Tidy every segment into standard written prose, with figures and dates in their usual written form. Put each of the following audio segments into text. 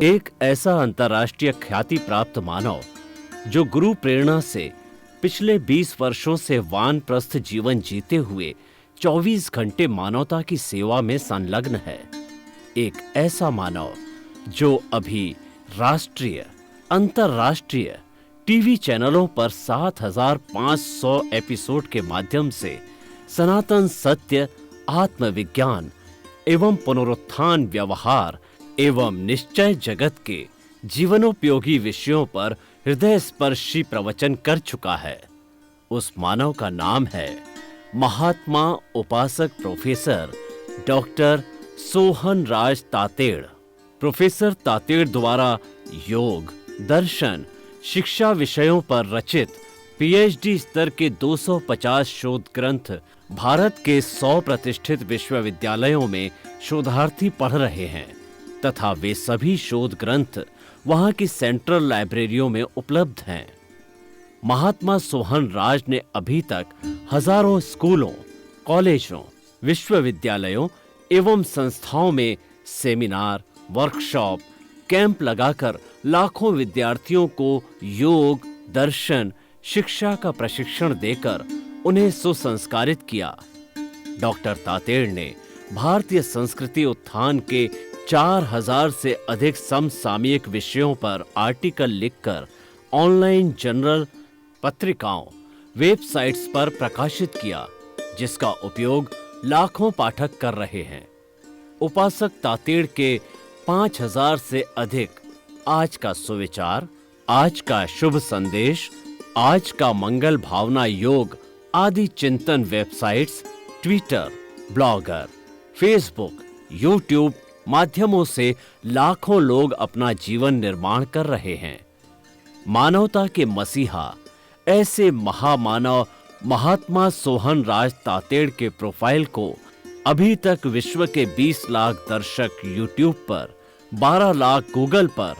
एक ऐसा अंतर्राष्ट्रीय ख्याति प्राप्त मानव जो गुरु प्रेरणा से पिछले 20 वर्षों से वानप्रस्थ जीवन जीते हुए 24 घंटे मानवता की सेवा में संलग्न है। एक ऐसा मानव जो अभी राष्ट्रीय, अंतर्राष्ट्रीय टीवी चैनलों पर 7,500 एपिसोड के माध्यम से सनातन सत्य, आत्मविज्ञान एवं पुनरुत्थान, व्यवहार एवं निश्चय जगत के जीवनोपयोगी विषयों पर हृदय स्पर्शी प्रवचन कर चुका है। उस मानव का नाम है महात्मा उपासक प्रोफेसर डॉक्टर सोहन राज तातेड़। प्रोफेसर तातेड़ द्वारा योग, दर्शन, शिक्षा विषयों पर रचित पीएचडी स्तर के 250 शोध ग्रंथ भारत के 100 प्रतिष्ठित विश्वविद्यालयों में शोधार्थी पढ़ रहे हैं तथा वे सभी शोध ग्रंथ वहां की सेंट्रल लाइब्रेरियों में उपलब्ध हैं। महात्मा सोहन राज ने अभी तक हजारों स्कूलों, कॉलेजों, विश्वविद्यालयों एवं संस्थाओं में सेमिनार, वर्कशॉप, कैंप लगाकर लाखों विद्यार्थियों को योग, दर्शन, शिक्षा का प्रशिक्षण देकर उन्हें सुसंस्कारित किया। डॉक्टर तातेड़ ने भारतीय संस्कृति उत्थान के 4,000 से अधिक समसामयिक विषयों पर आर्टिकल लिखकर ऑनलाइन जर्नल, पत्रिकाओं, वेबसाइट्स पर प्रकाशित किया, जिसका उपयोग लाखों पाठक कर रहे हैं। उपासक तातेड़ के 5,000 से अधिक आज का सुविचार, आज का शुभ संदेश, आज का मंगल भावना योग आदि चिंतन websites, Twitter, blogger, Facebook, YouTube माध्यमों से लाखों लोग अपना जीवन निर्माण कर रहे हैं। मानवता के मसीहा ऐसे महामानव महात्मा सोहन राज तातेड़ के प्रोफाइल को अभी तक विश्व के 20 लाख दर्शक यूट्यूब पर, 12 लाख गूगल पर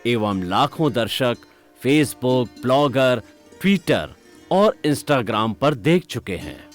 एवं लाखों दर्शक फेसबुक, ब्लॉगर, ट्विटर और इंस्टाग्राम पर देख चुके हैं।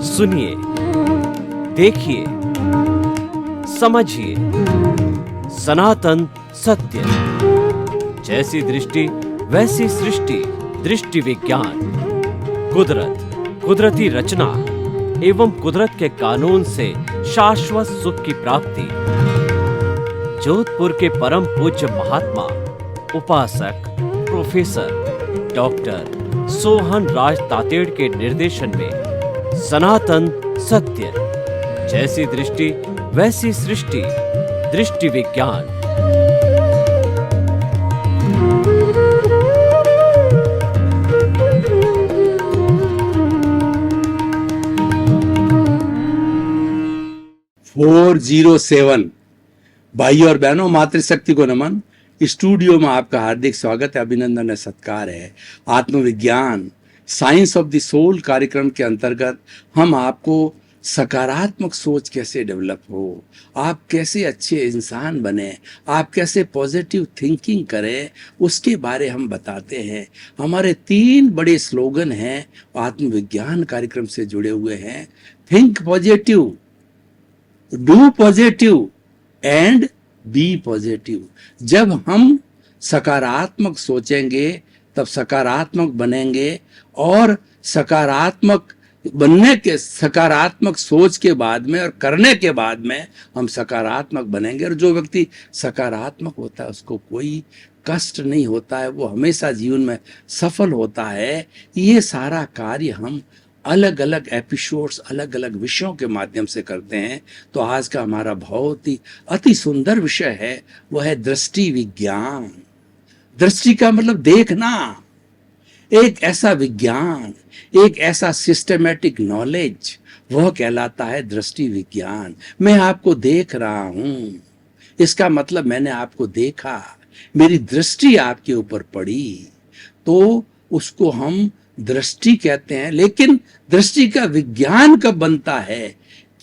सुनिए, देखिए, समझिए सनातन सत्य। जैसी दृष्टि वैसी सृष्टि, दृष्टि विज्ञान। कुदरत, कुदरती रचना एवं कुदरत के कानून से शाश्वत सुख की प्राप्ति। जोधपुर के परम पूज्य महात्मा उपासक प्रोफेसर डॉक्टर सोहन राज तातेड़ के निर्देशन में सनातन सत्य। जैसी दृष्टि वैसी सृष्टि, दृष्टि विज्ञान। फोर 407 भाई और बहनों, मातृशक्ति को नमन। स्टूडियो में आपका हार्दिक स्वागत है, अभिनंदन है, सत्कार है। आत्मविज्ञान, साइंस ऑफ द सोल कार्यक्रम के अंतर्गत हम आपको सकारात्मक सोच कैसे डेवलप हो, आप कैसे अच्छे इंसान बने, आप कैसे पॉजिटिव थिंकिंग करें, उसके बारे हम बताते हैं। हमारे 3 बड़े स्लोगन हैं, आत्मविज्ञान कार्यक्रम से जुड़े हुए हैं। Think positive, do positive and be positive. जब हम सकारात्मक सोचेंगे तब सकारात्मक बनेंगे, और सकारात्मक सोच के बाद में और करने के बाद में हम सकारात्मक बनेंगे। और जो व्यक्ति सकारात्मक होता है उसको कोई कष्ट नहीं होता है, वो हमेशा जीवन में सफल होता है। ये सारा कार्य हम अलग अलग एपिसोड्स, अलग अलग विषयों के माध्यम से करते हैं। तो आज का हमारा बहुत ही अति सुंदर विषय है, वह है दृष्टि विज्ञान। दृष्टि का मतलब देखना, एक ऐसा विज्ञान, एक ऐसा सिस्टमेटिक नॉलेज, वह कहलाता है दृष्टि विज्ञान। मैं आपको देख रहा हूं, इसका मतलब मैंने आपको देखा, मेरी दृष्टि आपके ऊपर पड़ी, तो उसको हम दृष्टि कहते हैं। लेकिन दृष्टि का विज्ञान कब बनता है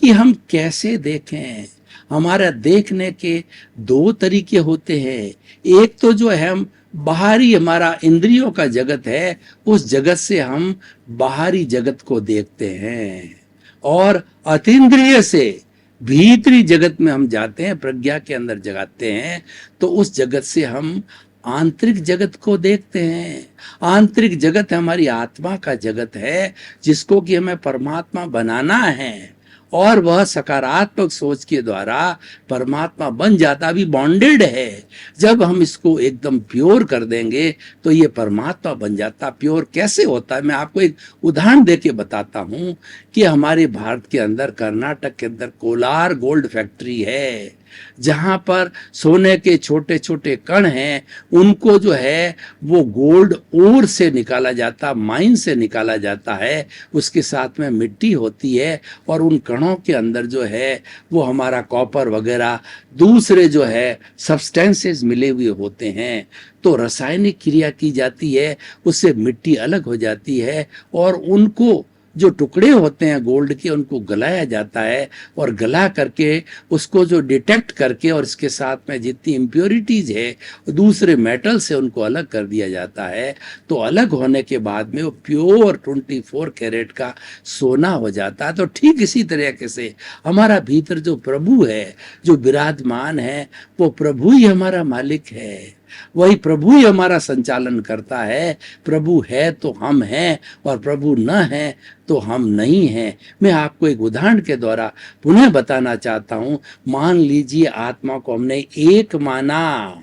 कि हम कैसे देखें। हमारा देखने के दो तरीके होते हैं। एक तो जो है हम बाहरी, हमारा इंद्रियों का जगत है, उस जगत से हम बाहरी जगत को देखते हैं, और अतीन्द्रिय से भीतरी जगत में हम जाते हैं, प्रज्ञा के अंदर जगाते हैं, तो उस जगत से हम आंतरिक जगत को देखते हैं। आंतरिक जगत हमारी आत्मा का जगत है, जिसको कि हमें परमात्मा बनाना है, और वह सकारात्मक सोच के द्वारा परमात्मा बन जाता, अभी बॉन्डेड है। जब हम इसको एकदम प्योर कर देंगे तो ये परमात्मा बन जाता। प्योर कैसे होता है, मैं आपको एक उदाहरण देके बताता हूँ कि हमारे भारत के अंदर, कर्नाटक के अंदर कोलार गोल्ड फैक्ट्री है, जहां पर सोने के छोटे छोटे कण हैं, उनको जो है वो गोल्ड ओर से निकाला जाता, माइन से निकाला जाता है। उसके साथ में मिट्टी होती है, और उन कणों के अंदर जो है वो हमारा कॉपर वगैरह दूसरे जो है सब्सटेंसेस मिले हुए होते हैं। तो रासायनिक क्रिया की जाती है, उससे मिट्टी अलग हो जाती है, और उनको जो टुकड़े होते हैं गोल्ड के, उनको गलाया जाता है, और गला करके उसको जो डिटेक्ट करके, और इसके साथ में जितनी इम्प्योरिटीज है दूसरे मेटल से उनको अलग कर दिया जाता है। तो अलग होने के बाद में वो प्योर 24 कैरेट का सोना हो जाता है। तो ठीक इसी तरीके से हमारा भीतर जो प्रभु है, जो विराजमान है, वो प्रभु ही हमारा मालिक है, वही प्रभु ही हमारा संचालन करता है। प्रभु है तो हम हैं, और प्रभु न है तो हम नहीं हैं। मैं आपको एक उदाहरण के द्वारा पुनः बताना चाहता हूं। मान लीजिए आत्मा को हमने एक माना,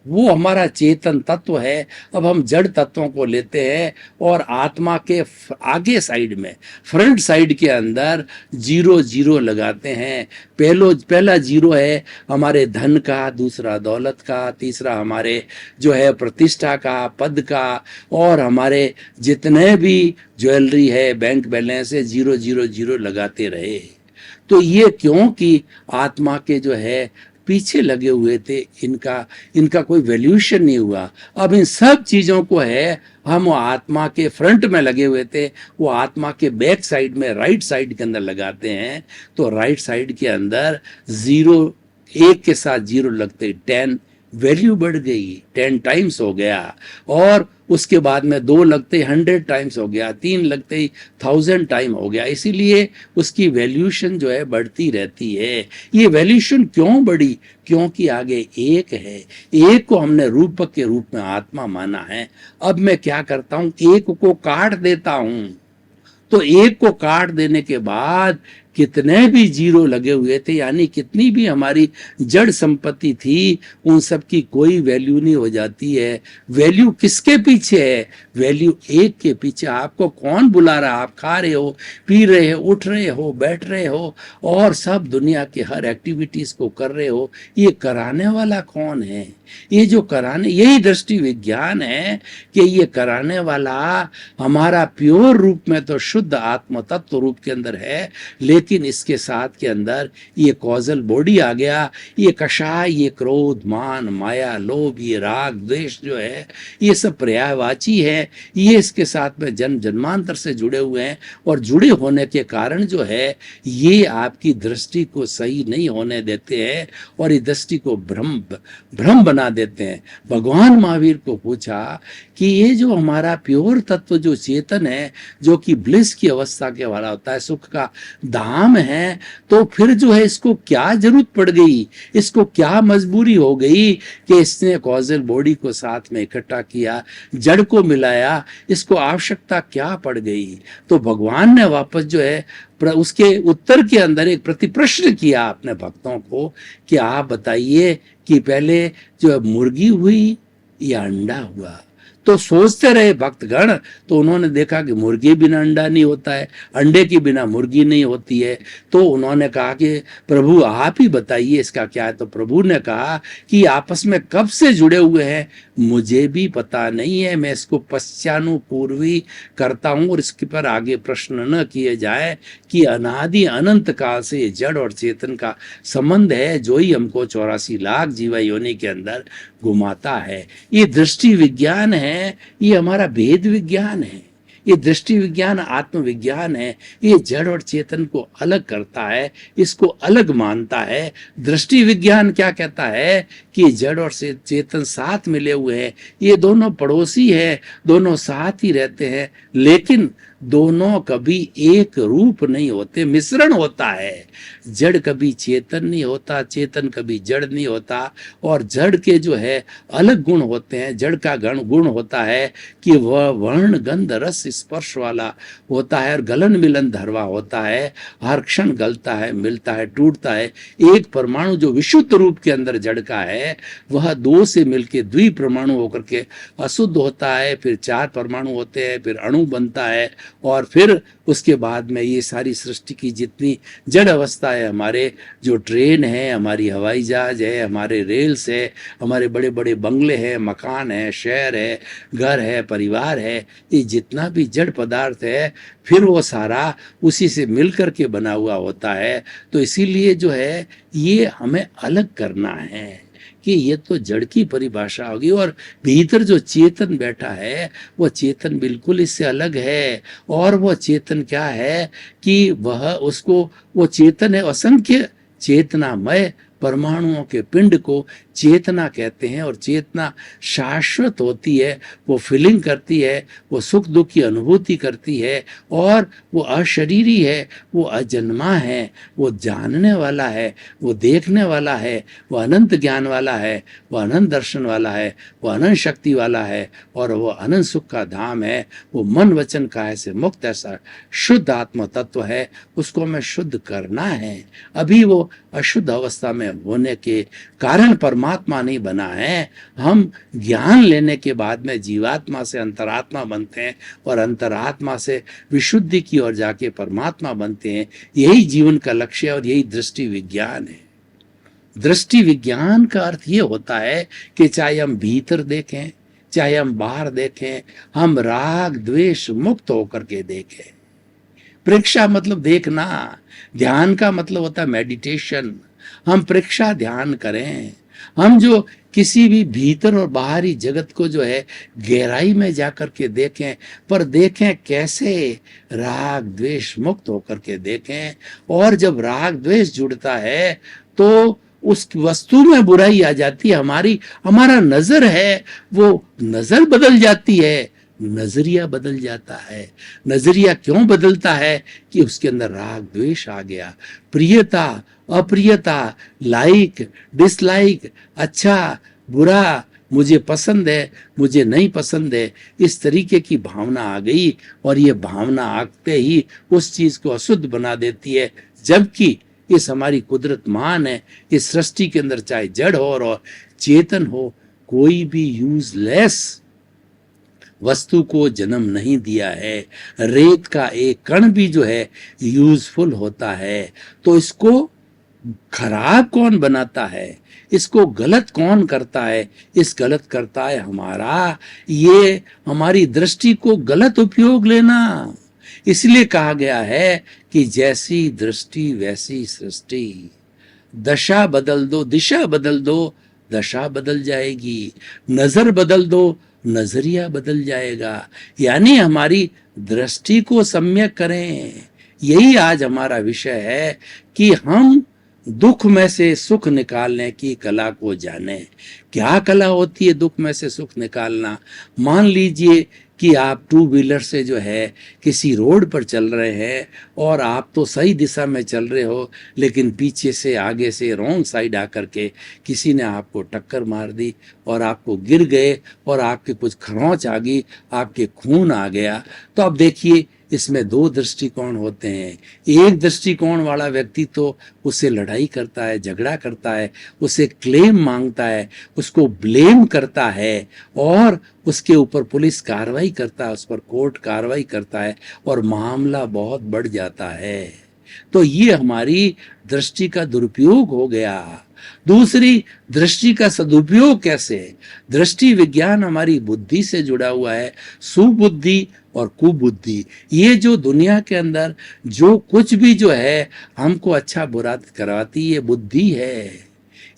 वो हमारा चेतन तत्व है। अब हम जड़ तत्वों को लेते हैं, और आत्मा के आगे साइड में, फ्रंट साइड के अंदर 0 0 लगाते हैं। पहला 0 है हमारे धन का, दूसरा दौलत का, तीसरा हमारे जो है प्रतिष्ठा का, पद का, और हमारे जितने भी ज्वेलरी है, बैंक बैलेंस है, 0 0 0 लगाते रहे। तो ये क्योंकि आत्मा के जो है पीछे लगे हुए थे, इनका कोई वैल्यूएशन नहीं हुआ। अब इन सब चीजों को है, हम आत्मा के फ्रंट में लगे हुए थे, वो आत्मा के बैक साइड में, राइट साइड के अंदर लगाते हैं। तो राइट साइड के अंदर 0, 1 के साथ 0 लगते 10, वैल्यू बढ़ गई, 10 टाइम्स हो गया। और उसके बाद में 2 लगते 100 टाइम्स हो गया, 3 लगते ही 1000 टाइम हो गया। इसीलिए उसकी वैल्यूएशन जो है बढ़ती रहती है। ये वैल्यूएशन क्यों बढ़ी? क्योंकि आगे एक है, एक को हमने रूपक के रूप में आत्मा माना है। अब मैं क्या करता हूं, एक को काट देता हूं। तो एक को काट देने के बाद कितने भी 0 लगे हुए थे, यानी कितनी भी हमारी जड़ संपत्ति थी, उन सब की कोई वैल्यू नहीं हो जाती है। वैल्यू किसके पीछे है? वैल्यू एक के पीछे। आपको कौन बुला रहा? आप खा रहे हो, पी रहे हो, उठ रहे हो, बैठ रहे हो, और सब दुनिया के हर एक्टिविटीज को कर रहे हो। ये कराने वाला कौन है? ये जो कराने, यही दृष्टि विज्ञान है कि ये कराने वाला हमारा प्योर रूप में तो शुद्ध आत्म तत्व रूप के अंदर है, लेकिन इसके साथ के अंदर ये कॉजल बॉडी आ गया। ये कषाय, ये क्रोध, मान, माया, लोभ, ये राग, द्वेष जो है, ये सब पर्यायवाची है। ये इसके साथ में जन्म जन्मांतर से जुड़े हुए हैं, और जुड़े होने के कारण जो है ये आपकी दृष्टि को सही नहीं होने देते हैं, और ये दृष्टि को भ्रम बना देते हैं। भगवान महावीर को पूछा कि ये जो हमारा प्योर तत्व जो चेतन है, जो कि ब्लिस की अवस्था के वाला होता है, सुख का दान धाम है, तो फिर जो है इसको क्या जरूरत पड़ गई, इसको क्या मजबूरी हो गई कि इसने कॉजल बॉडी को साथ में इकट्ठा किया, जड़ को मिलाया, इसको आवश्यकता क्या पड़ गई। तो भगवान ने वापस जो है उसके उत्तर के अंदर एक प्रति प्रश्न किया अपने भक्तों को कि आप बताइए कि पहले जो मुर्गी हुई या अंडा हुआ। तो सोचते रहे भक्तगण, तो उन्होंने देखा कि मुर्गी बिना अंडा नहीं होता है, अंडे की बिना मुर्गी नहीं होती है। तो उन्होंने कहा कि प्रभु आप ही बताइए इसका क्या है। तो प्रभु ने कहा कि आपस में कब से जुड़े हुए हैं मुझे भी पता नहीं है, मैं इसको पश्चानुपूर्वी करता हूं और इसके पर आगे प्रश्न न किए जाए कि अनादि अनंत काल से ये जड़ और चेतन का संबंध है, जो ही हमको 84 लाख जीवा योनि के अंदर घुमाता है। ये दृष्टि विज्ञान है, ये हमारा भेद विज्ञान है, ये दृष्टि विज्ञान आत्मविज्ञान है। ये जड़ और चेतन को अलग करता है, इसको अलग मानता है। दृष्टि विज्ञान क्या कहता है कि जड़ और चेतन साथ मिले हुए हैं, ये दोनों पड़ोसी हैं, दोनों साथ ही रहते हैं, लेकिन दोनों कभी एक रूप नहीं होते, मिश्रण होता है। जड़ कभी चेतन नहीं होता, चेतन कभी जड़ नहीं होता। और जड़ के जो है अलग गुण होते हैं। जड़ का गुण होता है कि वह वर्ण गंध रस स्पर्श वाला होता है और गलन मिलन धरवा होता है, हर क्षण गलता है, मिलता है, टूटता है। एक परमाणु जो विशुद्ध रूप के अंदर जड़ का है, वह दो से मिलके द्वि परमाणु होकर के अशुद्ध होता है, फिर 4 परमाणु होते हैं, फिर अणु बनता है, और फिर उसके बाद में ये सारी सृष्टि की जितनी जड़ अवस्था है, हमारे जो ट्रेन है, हमारी हवाई जहाज है, हमारे रेल्स है, हमारे बड़े बड़े बंगले हैं, मकान है, शहर है, घर है, परिवार है, ये जितना भी जड़ पदार्थ है, फिर वो सारा उसी से मिल करके बना हुआ होता है। तो इसीलिए जो है ये हमें अलग करना है कि ये तो जड़ की परिभाषा होगी, और भीतर जो चेतन बैठा है वो चेतन बिल्कुल इससे अलग है। और वो चेतन क्या है कि वह उसको वो चेतन है असंख्य चेतनामय परमाणुओं के पिंड को चेतना कहते हैं। और चेतना शाश्वत होती है, वो फीलिंग करती है, वो सुख दुख की अनुभूति करती है, और वो अशरीरी है, वो अजन्मा है, वो जानने वाला है, वो देखने वाला है, वो अनंत ज्ञान वाला है, वो अनंत दर्शन वाला है, वो अनंत शक्ति वाला है, और वो अनंत सुख का धाम है। वो मन वचन काया से मुक्त ऐसा शुद्ध आत्म तत्व है, उसको हमें शुद्ध करना है। अभी वो अशुद्ध अवस्था में होने के कारण परमात्मा नहीं बना है। हम ज्ञान लेने के बाद में जीवात्मा से अंतरात्मा बनते हैं, और अंतरात्मा से विशुद्धि की ओर जाके परमात्मा बनते हैं। यही जीवन का लक्ष्य है, और यही दृष्टि विज्ञान है। दृष्टि विज्ञान का अर्थ ये होता है कि चाहे हम भीतर देखें, चाहे हम बाहर देखें, हम राग द्वेष मुक्त होकर के देखें। प्रेक्षा मतलब देखना, ध्यान का मतलब होता है मेडिटेशन। हम प्रेक्षा ध्यान करें, हम जो किसी भी भीतर और बाहरी जगत को जो है गहराई में जाकर के देखें, पर देखें कैसे, राग द्वेष मुक्त होकर के देखें। और जब राग द्वेष जुड़ता है तो उस वस्तु में बुराई आ जाती है, हमारा नजर है वो नजर बदल जाती है, नजरिया बदल जाता है। नजरिया क्यों बदलता है कि उसके अंदर राग द्वेष आ गया, प्रियता अप्रियता, लाइक डिसलाइक, अच्छा बुरा, मुझे पसंद है मुझे नहीं पसंद है, इस तरीके की भावना आ गई। और ये भावना आते ही उस चीज को अशुद्ध बना देती है, जबकि इस हमारी कुदरत मान है। इस सृष्टि के अंदर चाहे जड़ हो और चेतन हो, कोई भी यूजलेस वस्तु को जन्म नहीं दिया है। रेत का एक कण भी जो है यूजफुल होता है। तो इसको खराब कौन बनाता है, इसको गलत कौन करता है? इस गलत करता है हमारा ये हमारी दृष्टि को गलत उपयोग लेना। इसलिए कहा गया है कि जैसी दृष्टि वैसी सृष्टि। दशा बदल दो, दिशा बदल दो, दशा बदल जाएगी। नजर बदल दो, नजरिया बदल जाएगा। यानी हमारी दृष्टि को सम्यक करें। यही आज हमारा विषय है कि हम दुख में से सुख निकालने की कला को जाने। क्या कला होती है दुख में से सुख निकालना? मान लीजिए कि आप 2 व्हीलर से जो है किसी रोड पर चल रहे हैं और आप तो सही दिशा में चल रहे हो, लेकिन पीछे से आगे से रॉन्ग साइड आकर के किसी ने आपको टक्कर मार दी और आपको गिर गए और आपके कुछ खरोंच आ गई, आपके खून आ गया। तो अब देखिए इसमें दो दृष्टिकोण होते हैं। एक दृष्टिकोण वाला व्यक्ति तो उससे लड़ाई करता है, झगड़ा करता है, उससे क्लेम मांगता है, उसको ब्लेम करता है और उसके ऊपर पुलिस कार्रवाई करता है, उस पर कोर्ट कार्रवाई करता है और मामला बहुत बढ़ जाता है। तो ये हमारी दृष्टि का दुरुपयोग हो गया। दूसरी, दृष्टि का सदुपयोग कैसे? दृष्टि विज्ञान हमारी बुद्धि से जुड़ा हुआ है, सुबुद्धि और कुबुद्धि। ये जो दुनिया के अंदर जो कुछ भी जो है हमको अच्छा बुरा करवाती, ये बुद्धि है।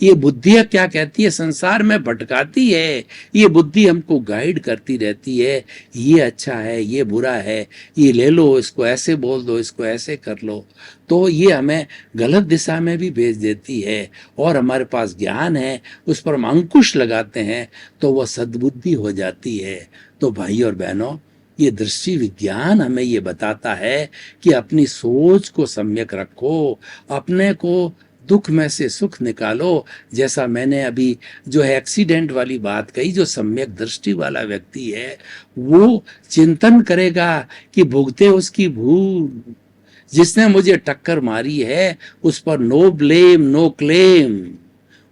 ये बुद्धियाँ क्या कहती है? संसार में भटकाती है। ये बुद्धि हमको गाइड करती रहती है, ये अच्छा है, ये बुरा है, ये ले लो, इसको ऐसे बोल दो, इसको ऐसे कर लो। तो ये हमें गलत दिशा में भी भेज देती है और हमारे पास ज्ञान है, उस पर हम अंकुश लगाते हैं तो वह सद्बुद्धि हो जाती है। तो भाई और बहनों, ये दृष्टि विज्ञान हमें ये बताता है कि अपनी सोच को सम्यक रखो, अपने को दुख में से सुख निकालो। जैसा मैंने अभी जो है एक्सीडेंट वाली बात कही, जो सम्यक दृष्टि वाला व्यक्ति है वो चिंतन करेगा कि भुगते उसकी भूल, जिसने मुझे टक्कर मारी है उस पर नो ब्लेम नो क्लेम,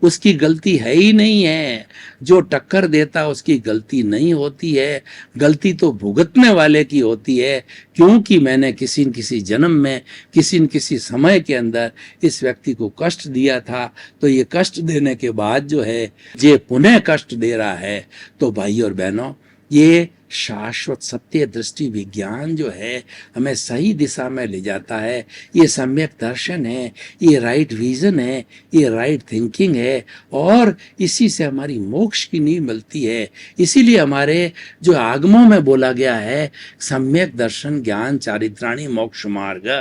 उसकी गलती है ही नहीं है। जो टक्कर देता उसकी गलती नहीं होती है, गलती तो भुगतने वाले की होती है, क्योंकि मैंने किसी न किसी जन्म में किसी न किसी समय के अंदर इस व्यक्ति को कष्ट दिया था। तो ये कष्ट देने के बाद जो है ये पुनः कष्ट दे रहा है। तो भाई और बहनों, ये शाश्वत सत्य दृष्टि विज्ञान जो है हमें सही दिशा में ले जाता है। ये सम्यक दर्शन है, ये राइट विजन है, ये राइट थिंकिंग है और इसी से हमारी मोक्ष की नींव मिलती है। इसीलिए हमारे जो आगमों में बोला गया है, सम्यक दर्शन ज्ञान चारित्राणि मोक्ष मार्ग।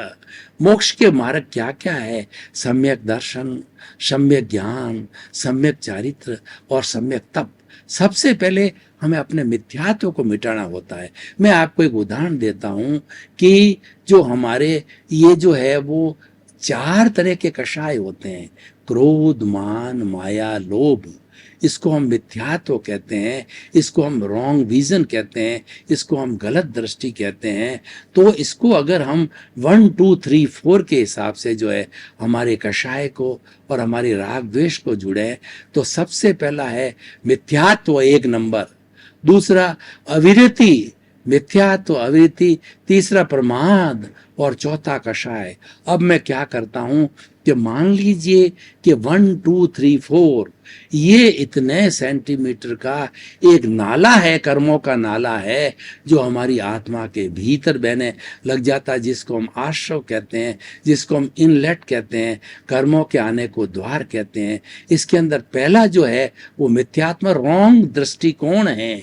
मोक्ष के मार्ग क्या क्या है? सम्यक दर्शन, सम्यक ज्ञान, सम्यक चारित्र और सम्यक तप। सबसे पहले हमें अपने मिथ्यात्व को मिटाना होता है। मैं आपको एक उदाहरण देता हूं कि जो हमारे ये जो है वो 4 तरह के कषाय होते हैं, क्रोध, मान, माया, लोभ। इसको हम मिथ्यात्व कहते हैं, इसको हम रॉन्ग विजन कहते हैं, इसको हम गलत दृष्टि कहते हैं। तो इसको अगर हम 1 2 3 4 के हिसाब से जो है हमारे कषाय को और हमारे राग द्वेष को जुड़े, तो सबसे पहला है मिथ्यात्व 1 नंबर, दूसरा अविरति, मिथ्यात्व अविरति, तीसरा प्रमाद और चौथा कषाय। अब मैं क्या करता हूं कि मान लीजिए कि 1 2 3 4 ये इतने सेंटीमीटर का एक नाला है, कर्मों का नाला है जो हमारी आत्मा के भीतर बहने लग जाता है, जिसको हम आश्रव कहते हैं, जिसको हम इनलेट कहते हैं, कर्मों के आने को द्वार कहते हैं। इसके अंदर पहला जो है वो मिथ्यात्म रॉन्ग दृष्टिकोण है,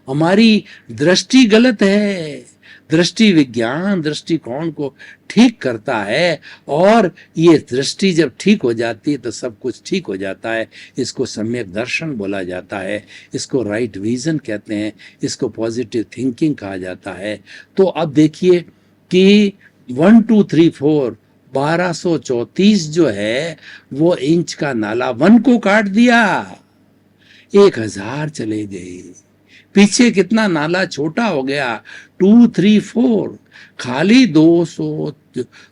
हमारी दृष्टि गलत है। दृष्टि विज्ञान दृष्टिकोण को ठीक करता है और ये दृष्टि जब ठीक हो जाती है तो सब कुछ ठीक हो जाता है। इसको सम्यक दर्शन बोला जाता है, इसको राइट विजन कहते हैं, इसको पॉजिटिव थिंकिंग कहा जाता है। तो अब देखिए कि 1 2 3 4 1234 जो है वो इंच का नाला 1 को काट दिया, 1000 चले गए। पीछे कितना नाला छोटा हो गया, 2 3 4, खाली 200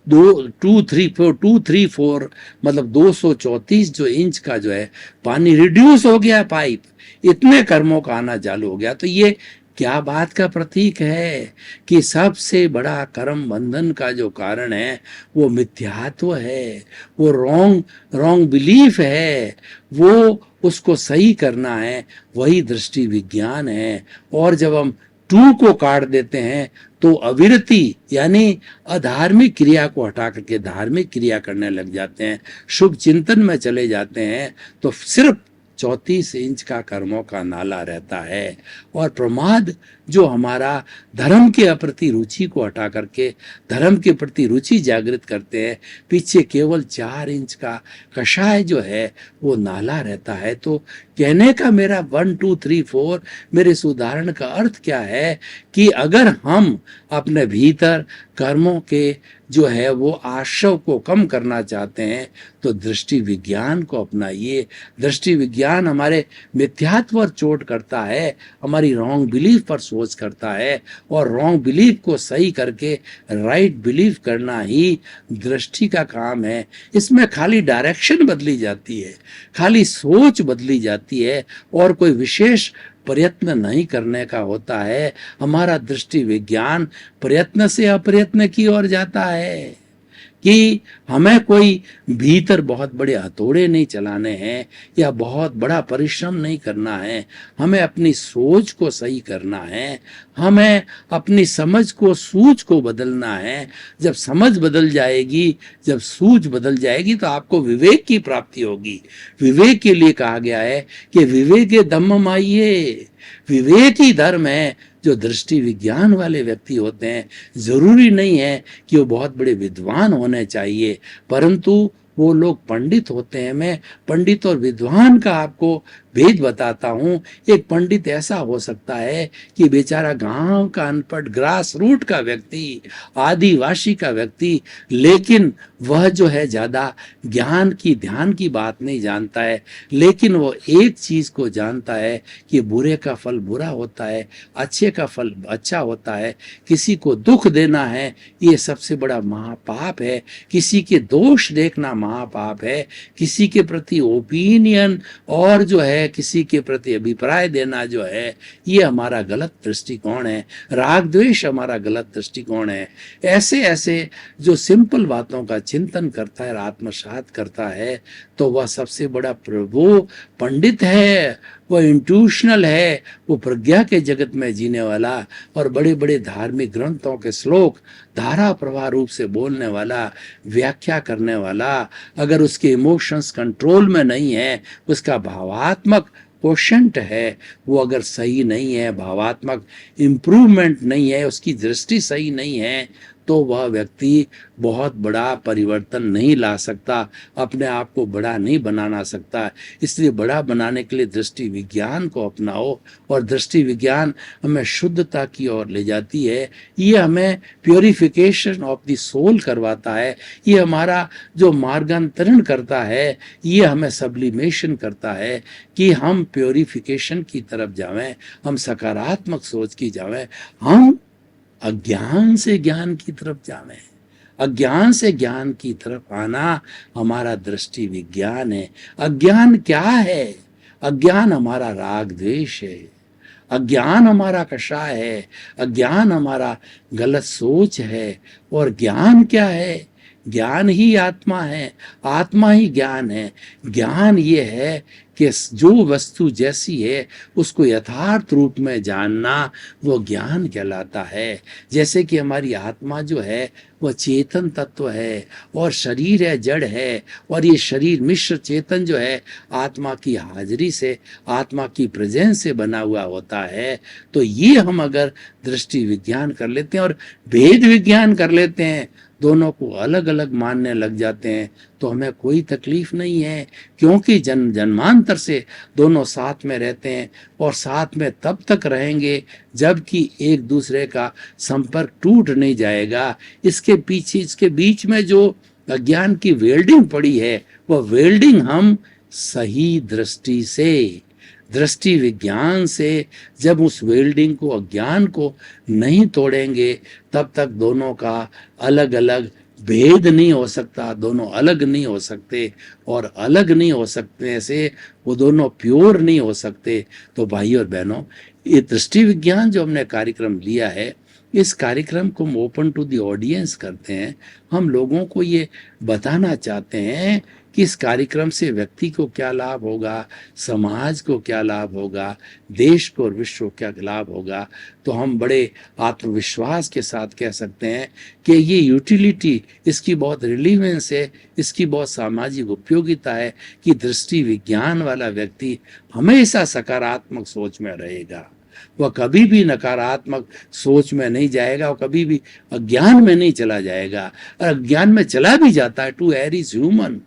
2 3 4 2 3 4 मतलब 234 जो इंच का जो है पानी रिड्यूस हो गया, पाइप इतने कर्मों का आना चालू हो गया। तो ये क्या बात का प्रतीक है कि सबसे बड़ा कर्म बंधन का जो कारण है वो मिथ्यात्व है, वो रॉन्ग बिलीफ है, वो उसको सही करना है, वही दृष्टि विज्ञान है। और जब हम 2 को काट देते हैं तो अविरति यानी अधार्मिक क्रिया को हटा करके धार्मिक क्रिया करने लग जाते हैं, शुभ चिंतन में चले जाते हैं, तो सिर्फ 34 इंच का कर्मों का नाला रहता है। और प्रमाद जो हमारा धर्म के प्रति रुचि को हटा करके धर्म के प्रति रुचि जागृत करते हैं। पीछे केवल 4 इंच का कषाय जो है वो नाला रहता है। तो कहने का मेरा 1 2 3 4 मेरे इस उदाहरण का अर्थ क्या है कि अगर हम अपने भीतर कर्मों के जो है वो आशय को कम करना चाहते हैं तो दृष्टि विज्ञान को अपनाइए। दृष्टि विज्ञान हमारे मिथ्यात्व पर चोट करता है, हमारी रॉन्ग बिलीफ पर सोच करता है, और रॉन्ग बिलीफ को सही करके राइट बिलीफ करना ही दृष्टि का काम है। इसमें खाली डायरेक्शन बदली जाती है, खाली सोच बदली जाती है, और कोई विशेष प्रयत्न नहीं करने का होता है। हमारा दृष्टि विज्ञान प्रयत्न से अप्रयत्न की ओर जाता है कि हमें कोई भीतर बहुत बड़े हथौड़े नहीं चलाने हैं या बहुत बड़ा परिश्रम नहीं करना है। हमें अपनी सोच को सही करना है, हमें अपनी समझ को सूझ को बदलना है। जब समझ बदल जाएगी, जब सूझ बदल जाएगी तो आपको विवेक की प्राप्ति होगी। विवेक के लिए कहा गया है कि विवेके धम्मम आइए। विवेक ही धर्म है। जो दृष्टि विज्ञान वाले व्यक्ति होते हैं, जरूरी नहीं है कि वो बहुत बड़े विद्वान होने चाहिए, परंतु वो लोग पंडित होते हैं। मैं पंडित और विद्वान का आपको भेद बताता हूँ। एक पंडित ऐसा हो सकता है कि बेचारा गांव का अनपढ़ ग्रास रूट का व्यक्ति, आदिवासी का व्यक्ति, लेकिन वह जो है ज्यादा ज्ञान की ध्यान की बात नहीं जानता है, लेकिन वो एक चीज को जानता है कि बुरे का फल बुरा होता है, अच्छे का फल अच्छा होता है। किसी को दुख देना है ये सबसे बड़ा महापाप है, किसी के दोष देखना महापाप है, किसी के प्रति ओपिनियन और जो है किसी के प्रति अभिप्राय देना जो है ये हमारा गलत दृष्टिकोण है। राग द्वेष हमारा गलत दृष्टिकोण है। ऐसे ऐसे जो सिंपल बातों का चिंतन करता है, आत्मसात करता है, तो वह सबसे बड़ा प्रभु पंडित है, वो इंट्यूशनल है, वो प्रज्ञा के जगत में जीने वाला और बड़े बड़े धार्मिक ग्रंथों के श्लोक धारा प्रवाह रूप से बोलने वाला, व्याख्या करने वाला, अगर उसके इमोशंस कंट्रोल में नहीं है, उसका भावात्मक क्वोशंट है वो अगर सही नहीं है, भावात्मक इम्प्रूवमेंट नहीं है, उसकी दृष्टि सही नहीं है, तो वह व्यक्ति बहुत बड़ा परिवर्तन नहीं ला सकता, अपने आप को बड़ा नहीं बनाना सकता। इसलिए बड़ा बनाने के लिए दृष्टि विज्ञान को अपनाओ, और दृष्टि विज्ञान हमें शुद्धता की ओर ले जाती है। ये हमें प्योरिफिकेशन ऑफ द सोल करवाता है, ये हमारा जो मार्गांतरण करता है, ये हमें सब्लिमेशन करता है कि हम प्योरिफिकेशन की तरफ जावें, हम सकारात्मक सोच की जावें, हम अज्ञान से ज्ञान की तरफ जावें। अज्ञान से ज्ञान की तरफ आना हमारा दृष्टि विज्ञान है। अज्ञान क्या है? अज्ञान हमारा राग द्वेष है, अज्ञान हमारा कषाय है, अज्ञान हमारा गलत सोच है। और ज्ञान क्या है? ज्ञान ही आत्मा है, आत्मा ही ज्ञान है। ज्ञान ये है कि जो वस्तु जैसी है उसको यथार्थ रूप में जानना, वो ज्ञान कहलाता है। जैसे कि हमारी आत्मा जो है वह चेतन तत्व है और शरीर है जड़ है, और ये शरीर मिश्र चेतन जो है आत्मा की हाजिरी से, आत्मा की प्रेजेंस से बना हुआ होता है। तो ये हम अगर दृष्टि विज्ञान कर लेते हैं और भेद विज्ञान कर लेते हैं, दोनों को अलग अलग मानने लग जाते हैं, तो हमें कोई तकलीफ नहीं है, क्योंकि जन्मांतर से दोनों साथ में रहते हैं और साथ में तब तक रहेंगे जबकि एक दूसरे का संपर्क टूट नहीं जाएगा। इसके पीछे, इसके बीच में जो अज्ञान की वेल्डिंग पड़ी है, वह वेल्डिंग हम सही दृष्टि से, दृष्टि विज्ञान से जब उस वेल्डिंग को, अज्ञान को नहीं तोड़ेंगे, तब तक दोनों का अलग अलग भेद नहीं हो सकता, दोनों अलग नहीं हो सकते, और अलग नहीं हो सकते से वो दोनों प्योर नहीं हो सकते। तो भाई और बहनों, ये दृष्टि विज्ञान जो हमने कार्यक्रम लिया है, इस कार्यक्रम को हम ओपन टू द ऑडियंस करते हैं। हम लोगों को ये बताना चाहते हैं कि इस कार्यक्रम से व्यक्ति को क्या लाभ होगा, समाज को क्या लाभ होगा, देश को और विश्व को क्या लाभ होगा। तो हम बड़े आत्मविश्वास के साथ कह सकते हैं कि ये यूटिलिटी, इसकी बहुत रिलीवेंस है, इसकी बहुत सामाजिक उपयोगिता है कि दृष्टि विज्ञान वाला व्यक्ति हमेशा सकारात्मक सोच में रहेगा। वह कभी भी नकारात्मक सोच में नहीं जाएगा, वह कभी भी अज्ञान में नहीं चला जाएगा। और अज्ञान में चला भी जाता है, टू एयर इज ह्यूमन,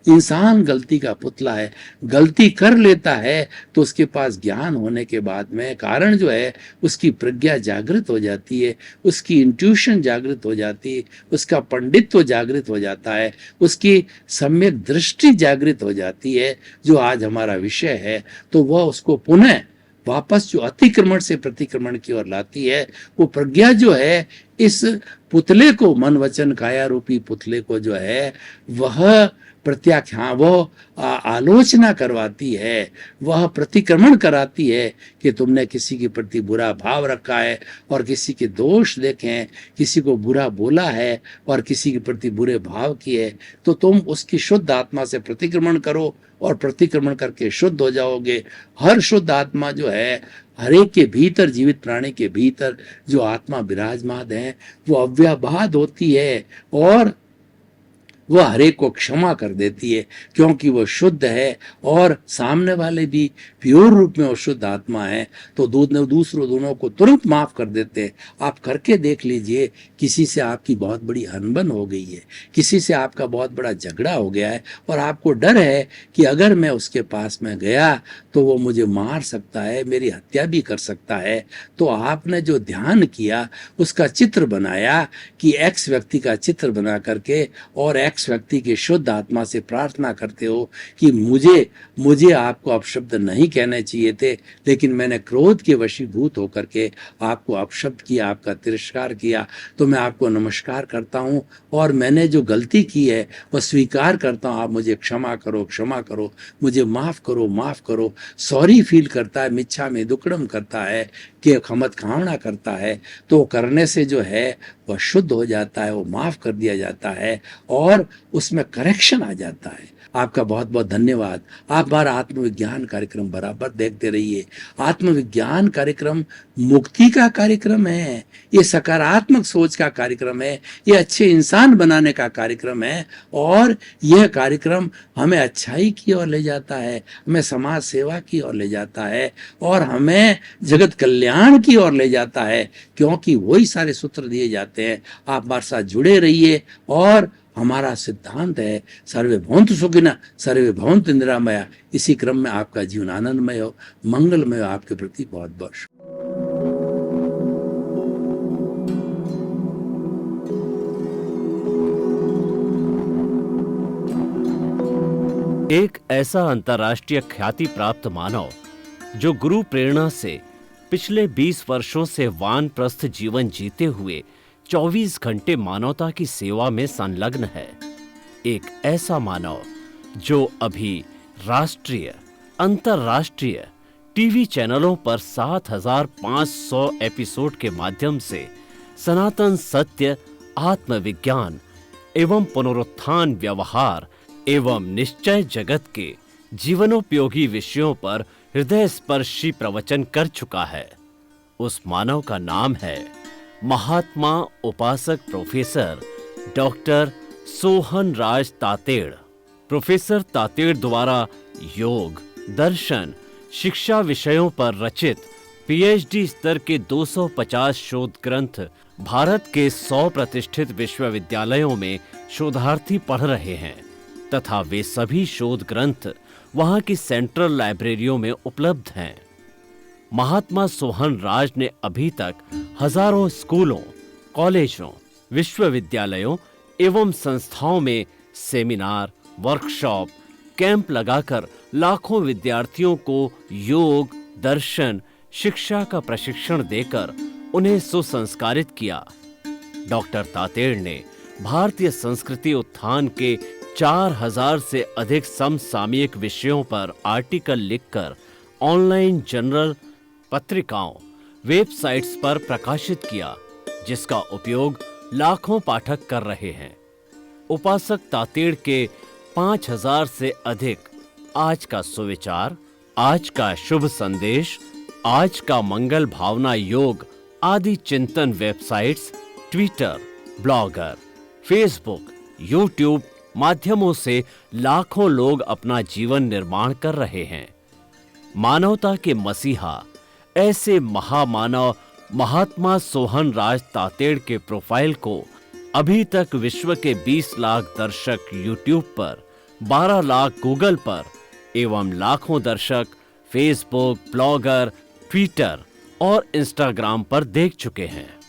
इंसान गलती का पुतला है, गलती कर लेता है तो उसके पास ज्ञान होने के बाद में कारण जो है उसकी प्रज्ञा जागृत हो जाती है, उसकी इंट्यूशन जागृत हो जाती है, उसका पंडित्व जागृत हो जाता है, उसकी सम्यक दृष्टि जागृत हो जाती है, जो आज हमारा विषय है। तो वह उसको पुनः वापस जो अतिक्रमण से प्रतिक्रमण की ओर लाती है। वो प्रज्ञा जो है इस पुतले को, मन वचन काया रूपी पुतले को जो है वह प्रत्याख्यान, वह आलोचना करवाती है, वह प्रतिक्रमण कराती है कि तुमने किसी के प्रति बुरा भाव रखा है और किसी के दोष देखे हैं, किसी को बुरा बोला है और किसी के प्रति बुरे भाव किए, तो तुम उसकी शुद्ध आत्मा से प्रतिक्रमण करो और प्रतिक्रमण करके शुद्ध हो जाओगे। हर शुद्ध आत्मा जो है, हर एक के भीतर, जीवित प्राणी के भीतर जो आत्मा विराजमान है वो अव्याबाद होती है और वह हर एक को क्षमा कर देती है, क्योंकि वह शुद्ध है और सामने वाले भी प्योर रूप में वो शुद्ध आत्मा है, तो दूसरों दोनों को तुरंत माफ कर देते हैं। आप करके देख लीजिए, किसी से आपकी बहुत बड़ी अनबन हो गई है, किसी से आपका बहुत बड़ा झगड़ा हो गया है और आपको डर है कि अगर मैं उसके पास में गया तो वो मुझे मार सकता है, मेरी हत्या भी कर सकता है। तो आपने जो ध्यान किया, उसका चित्र बनाया कि एक्स व्यक्ति का चित्र बना करके और एक्स व्यक्ति के शुद्ध आत्मा से प्रार्थना करते हो कि मुझे आपको अपशब्द नहीं कहने चाहिए थे, लेकिन मैंने क्रोध के वशीभूत होकर के आपको अपशब्द किया, आपका तिरस्कार किया, तो मैं आपको नमस्कार करता हूं और मैंने जो गलती की है वह स्वीकार करता हूं। आप मुझे क्षमा करो, क्षमा करो, मुझे माफ करो, माफ करो। सॉरी फील करता है, मिच्छा में दुक्कड़म करता है, कि खमत खावना करता है, तो करने से जो है वह शुद्ध हो जाता है, वो माफ कर दिया जाता है और उसमें करेक्शन आ जाता है। आपका बहुत बहुत धन्यवाद। आप हमारा आत्मविज्ञान कार्यक्रम बराबर देखते रहिए। आत्मविज्ञान कार्यक्रम मुक्ति का कार्यक्रम है, ये सकारात्मक सोच का कार्यक्रम है, ये अच्छे इंसान बनाने का कार्यक्रम है और यह कार्यक्रम हमें अच्छाई की ओर ले जाता है, हमें समाज सेवा की ओर ले जाता है और हमें जगत कल्याण की ओर ले जाता है, क्योंकि वही सारे सूत्र दिए जाते हैं। आप हमारे साथ जुड़े रहिए और हमारा सिद्धांत है सर्वे भवन्तु सुखिनः सर्वे भवन्तु निरामया। इसी क्रम में आपका जीवन आनंदमय हो, मंगलमय हो। आपके प्रति बहुत बहुत एक ऐसा अंतर्राष्ट्रीय ख्याति प्राप्त मानव जो गुरु प्रेरणा से पिछले 20 वर्षों से वानप्रस्थ जीवन जीते हुए 24 घंटे मानवता की सेवा में संलग्न है। एक ऐसा मानव जो अभी राष्ट्रीय, अंतर्राष्ट्रीय टीवी चैनलों पर 7,500 एपिसोड के माध्यम से सनातन सत्य, आत्मविज्ञान एवं पुनरुत्थान, व्यवहार एवं निश्चय जगत के जीवनोपयोगी विषयों पर हृदय स्पर्शी प्रवचन कर चुका है। उस मानव का नाम है महात्मा उपासक प्रोफेसर डॉक्टर सोहन राज तातेड़। प्रोफेसर तातेड़ द्वारा योग, दर्शन, शिक्षा विषयों पर रचित पीएचडी स्तर के 250 शोध ग्रंथ भारत के 100 प्रतिष्ठित विश्वविद्यालयों में शोधार्थी पढ़ रहे हैं तथा वे सभी शोध ग्रंथ वहां की सेंट्रल लाइब्रेरियों में उपलब्ध हैं। महात्मा सोहन राज ने अभी तक हजारों स्कूलों, कॉलेजों, विश्वविद्यालयों एवं संस्थाओं में सेमिनार, वर्कशॉप, कैंप लगाकर लाखों विद्यार्थियों को योग, दर्शन, शिक्षा का प्रशिक्षण देकर उन्हें सुसंस्कारित किया। डॉक्टर तातेड़ ने भारतीय संस्कृति उत्थान के 4000 से अधिक समसामयिक विषयों पर आर्टिकल लिखकर ऑनलाइन जर्नल, पत्रिकाओं, वेबसाइट्स पर प्रकाशित किया, जिसका उपयोग लाखों पाठक कर रहे हैं। उपासक तातेड़ के 5000 से अधिक आज का सुविचार, आज का शुभ संदेश, आज का मंगल भावना योग आदि चिंतन websites, Twitter, blogger, Facebook, YouTube माध्यमों से लाखों लोग अपना जीवन निर्माण कर रहे हैं। मानवता के मसीहा ऐसे महामानव महात्मा सोहन राज तातेड़ के प्रोफाइल को अभी तक विश्व के 20 लाख दर्शक यूट्यूब पर, 12 लाख गूगल पर एवं लाखों दर्शक फेसबुक, ब्लॉगर, ट्विटर और इंस्टाग्राम पर देख चुके हैं।